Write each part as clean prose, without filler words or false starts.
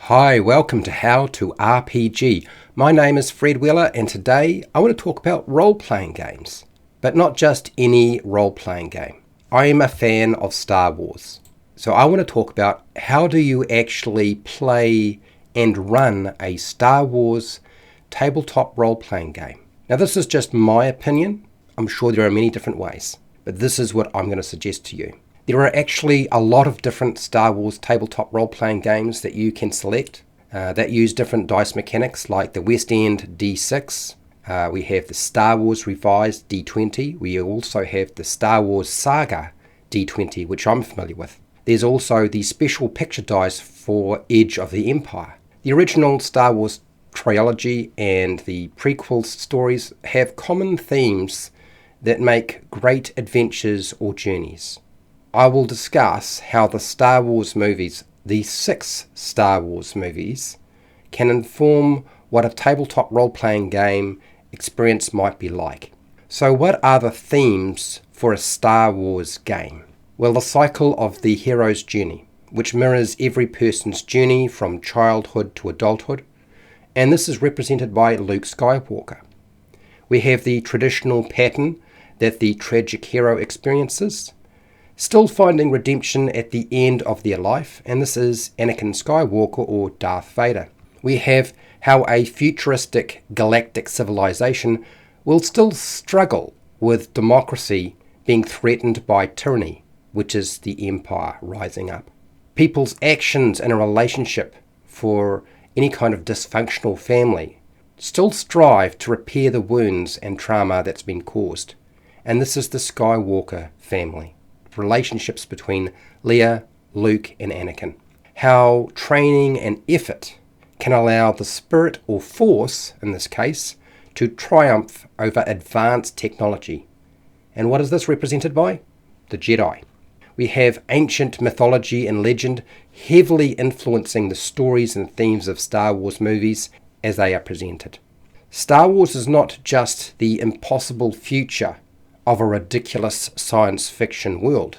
Hi, welcome to How to RPG. My name is Fred Wheeler and today I want to talk about role-playing games. But not just any role-playing game. I am a fan of Star Wars. So I want to talk about how do you actually play and run a Star Wars tabletop role-playing game. Now this is just my opinion. I'm sure there are many different ways. But this is what I'm going to suggest to you. There are actually a lot of different Star Wars tabletop role-playing games that you can select that use different dice mechanics like the West End D6. We have the Star Wars Revised D20. We also have the Star Wars Saga D20, which I'm familiar with. There's also the special picture dice for Edge of the Empire. The original Star Wars trilogy and the prequel stories have common themes that make great adventures or journeys. I will discuss how the Star Wars movies, the 6 Star Wars movies, can inform what a tabletop role-playing game experience might be like. So what are the themes for a Star Wars game? Well, the cycle of the hero's journey, which mirrors every person's journey from childhood to adulthood, and this is represented by Luke Skywalker. We have the traditional pattern that the tragic hero experiences, still finding redemption at the end of their life, and this is Anakin Skywalker or Darth Vader. We have how a futuristic galactic civilization will still struggle with democracy being threatened by tyranny, which is the Empire rising up. People's actions in a relationship for any kind of dysfunctional family still strive to repair the wounds and trauma that's been caused, and this is the Skywalker family. Relationships between Leia, Luke, and Anakin. How training and effort can allow the spirit or force, in this case, to triumph over advanced technology. And what is this represented by? The Jedi. We have ancient mythology and legend heavily influencing the stories and themes of Star Wars movies as they are presented. Star Wars is not just the impossible future of a ridiculous science fiction world,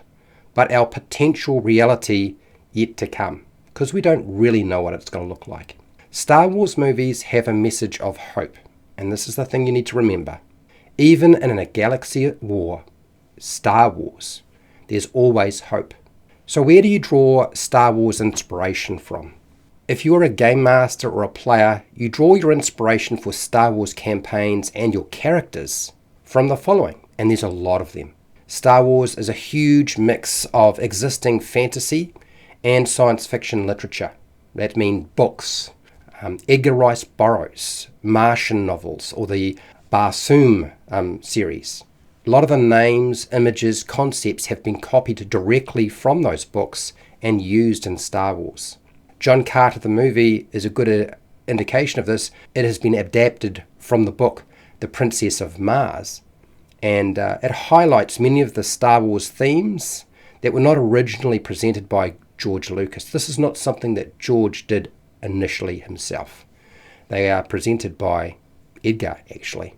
but our potential reality yet to come, because we don't really know what it's going to look like. Star Wars movies have a message of hope, and this is the thing you need to remember. Even in a galaxy at war, Star Wars, there's always hope. So where do you draw Star Wars inspiration from? If you're a game master or a player, you draw your inspiration for Star Wars campaigns and your characters from the following. And there's a lot of them. Star Wars is a huge mix of existing fantasy and science fiction literature. That means books, Edgar Rice Burroughs, Martian novels, or the Barsoom series. A lot of the names, images, concepts have been copied directly from those books and used in Star Wars. John Carter the movie is a good indication of this. It has been adapted from the book The Princess of Mars. And it highlights many of the Star Wars themes that were not originally presented by George Lucas. This is not something that George did initially himself. They are presented by Edgar, actually.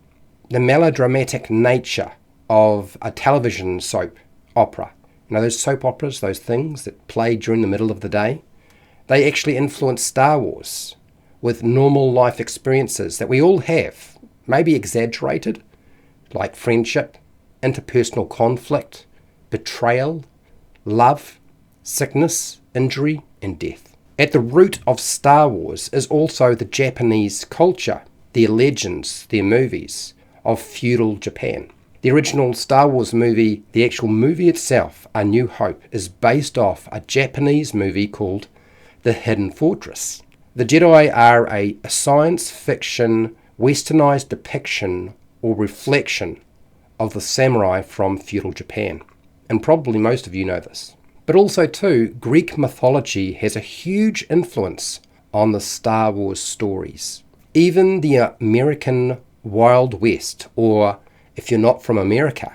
The melodramatic nature of a television soap opera. You know, those soap operas, those things that play during the middle of the day, they actually influence Star Wars with normal life experiences that we all have, maybe exaggerated, like friendship, interpersonal conflict, betrayal, love, sickness, injury, and death. At the root of Star Wars is also the Japanese culture, their legends, their movies of feudal Japan. The original Star Wars movie, the actual movie itself, A New Hope, is based off a Japanese movie called The Hidden Fortress. The Jedi are a science fiction, westernized depiction or reflection of the samurai from feudal Japan. And probably most of you know this. But also too, Greek mythology has a huge influence on the Star Wars stories. Even the American Wild West, or if you're not from America,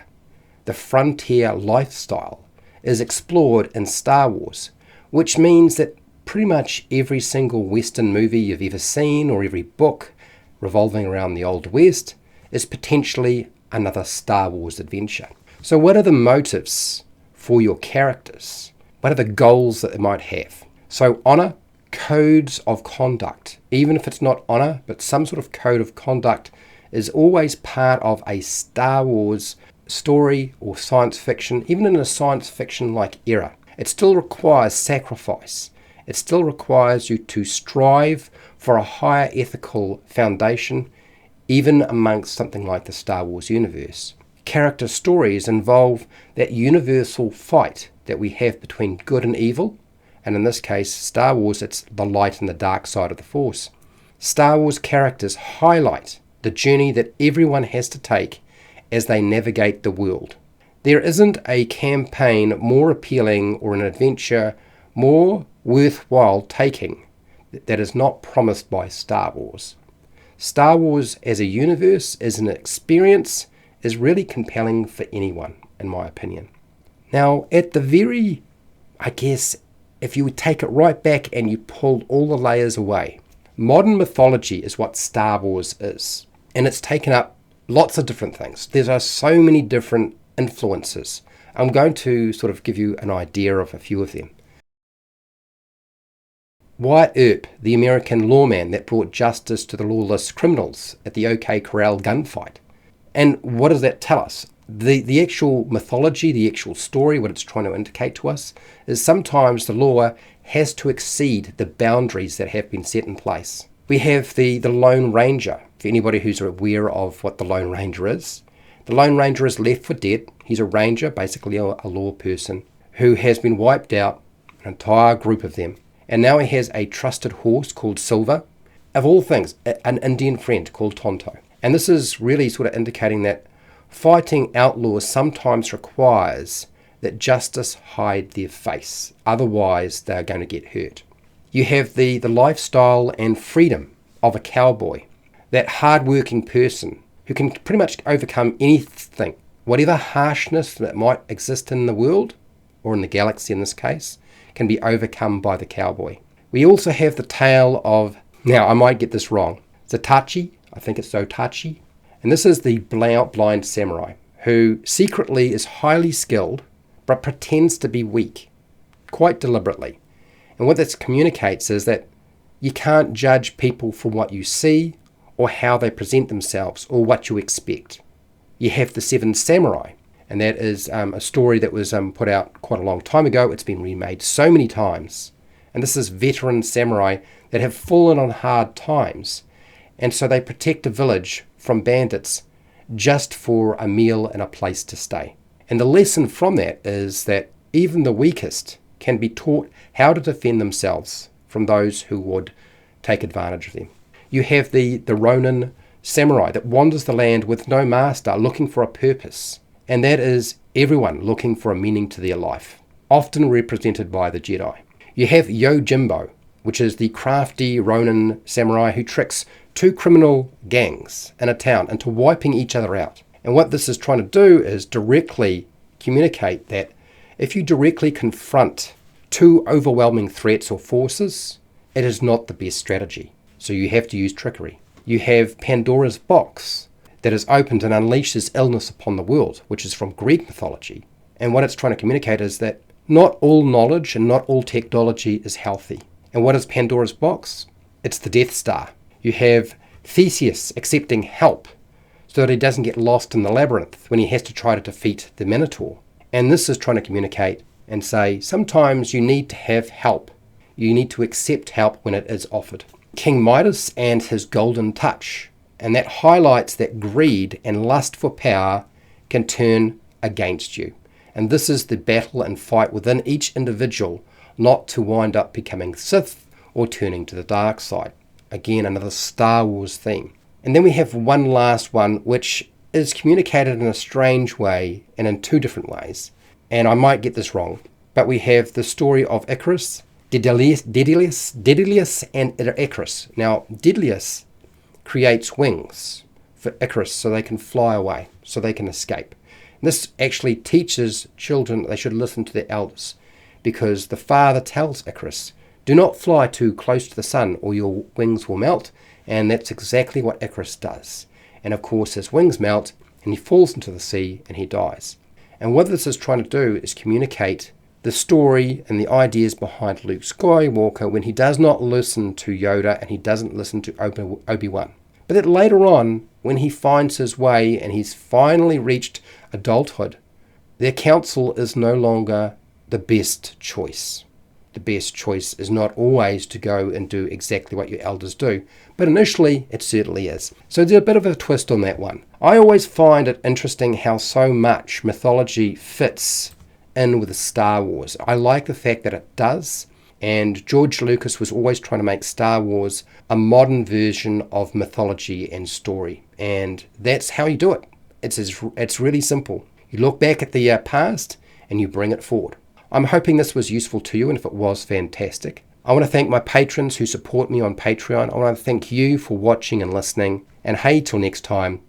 the frontier lifestyle is explored in Star Wars, which means that pretty much every single Western movie you've ever seen or every book revolving around the Old West is potentially another Star Wars adventure. So what are the motives for your characters? What are the goals that they might have? So honor, codes of conduct, even if it's not honor, but some sort of code of conduct is always part of a Star Wars story or science fiction, even in a science fiction like era. It still requires sacrifice. It still requires you to strive for a higher ethical foundation, even amongst something like the Star Wars universe. Character stories involve that universal fight that we have between good and evil, and in this case, Star Wars, it's the light and the dark side of the Force. Star Wars characters highlight the journey that everyone has to take as they navigate the world. There isn't a campaign more appealing or an adventure more worthwhile taking that is not promised by Star Wars. Star Wars as a universe, as an experience, is really compelling for anyone, in my opinion. Now, at the very, I guess, if you would take it right back and you pulled all the layers away, modern mythology is what Star Wars is. And it's taken up lots of different things. There are so many different influences. I'm going to sort of give you an idea of a few of them. Wyatt Earp, the American lawman that brought justice to the lawless criminals at the OK Corral gunfight. And what does that tell us? The actual mythology, the actual story, what it's trying to indicate to us, is sometimes the law has to exceed the boundaries that have been set in place. We have the Lone Ranger. For anybody who's aware of what the Lone Ranger is, the Lone Ranger is left for dead. He's a ranger, basically a law person, who has been wiped out, an entire group of them. And now he has a trusted horse called Silver. Of all things, an Indian friend called Tonto. And this is really sort of indicating that fighting outlaws sometimes requires that justice hide their face. Otherwise, they're going to get hurt. You have the lifestyle and freedom of a cowboy, that hard-working person who can pretty much overcome anything, whatever harshness that might exist in the world, or in the galaxy in this case, can be overcome by the cowboy. We also have the tale of, now I might get this wrong, Zatachi, I think it's Zotachi, and this is the blind samurai who secretly is highly skilled but pretends to be weak, quite deliberately. And what this communicates is that you can't judge people for what you see or how they present themselves or what you expect. You have the Seven Samurai, and that is a story that was put out quite a long time ago. It's been remade so many times. And this is veteran samurai that have fallen on hard times. And so they protect a village from bandits just for a meal and a place to stay. And the lesson from that is that even the weakest can be taught how to defend themselves from those who would take advantage of them. You have the Ronin samurai that wanders the land with no master, looking for a purpose. And that is everyone looking for a meaning to their life, often represented by the Jedi. You have Yojimbo, which is the crafty Ronin samurai who tricks two criminal gangs in a town into wiping each other out. And what this is trying to do is directly communicate that if you directly confront two overwhelming threats or forces, it is not the best strategy. So you have to use trickery. You have Pandora's box that is opened and unleashes illness upon the world, which is from Greek mythology. And what it's trying to communicate is that not all knowledge and not all technology is healthy. And what is Pandora's box? It's the Death Star. You have Theseus accepting help so that he doesn't get lost in the labyrinth when he has to try to defeat the Minotaur. And this is trying to communicate and say sometimes you need to have help. You need to accept help when it is offered. King Midas and his golden touch. And that highlights that greed and lust for power can turn against you. And this is the battle and fight within each individual, not to wind up becoming Sith or turning to the dark side. Again, another Star Wars theme. And then we have one last one, which is communicated in a strange way and in two different ways. And I might get this wrong, but we have the story of Icarus, Daedalus, and Icarus. Now, Daedalus creates wings for Icarus so they can fly away, so they can escape. And this actually teaches children that they should listen to their elders, because the father tells Icarus, do not fly too close to the sun or your wings will melt, and that's exactly what Icarus does. And of course his wings melt and he falls into the sea and he dies. And what this is trying to do is communicate the story and the ideas behind Luke Skywalker when he does not listen to Yoda and he doesn't listen to Obi-Wan. But that later on, when he finds his way and he's finally reached adulthood, their counsel is no longer the best choice. The best choice is not always to go and do exactly what your elders do, but initially it certainly is. So there's a bit of a twist on that one. I always find it interesting how so much mythology fits in with Star Wars. I like the fact that it does, and George Lucas was always trying to make Star Wars a modern version of mythology and story, and that's how you do it. It's really simple. You look back at the past and you bring it forward. I'm hoping this was useful to you, and if it was, fantastic. I want to thank my patrons who support me on Patreon. I want to thank you for watching and listening, and hey, till next time,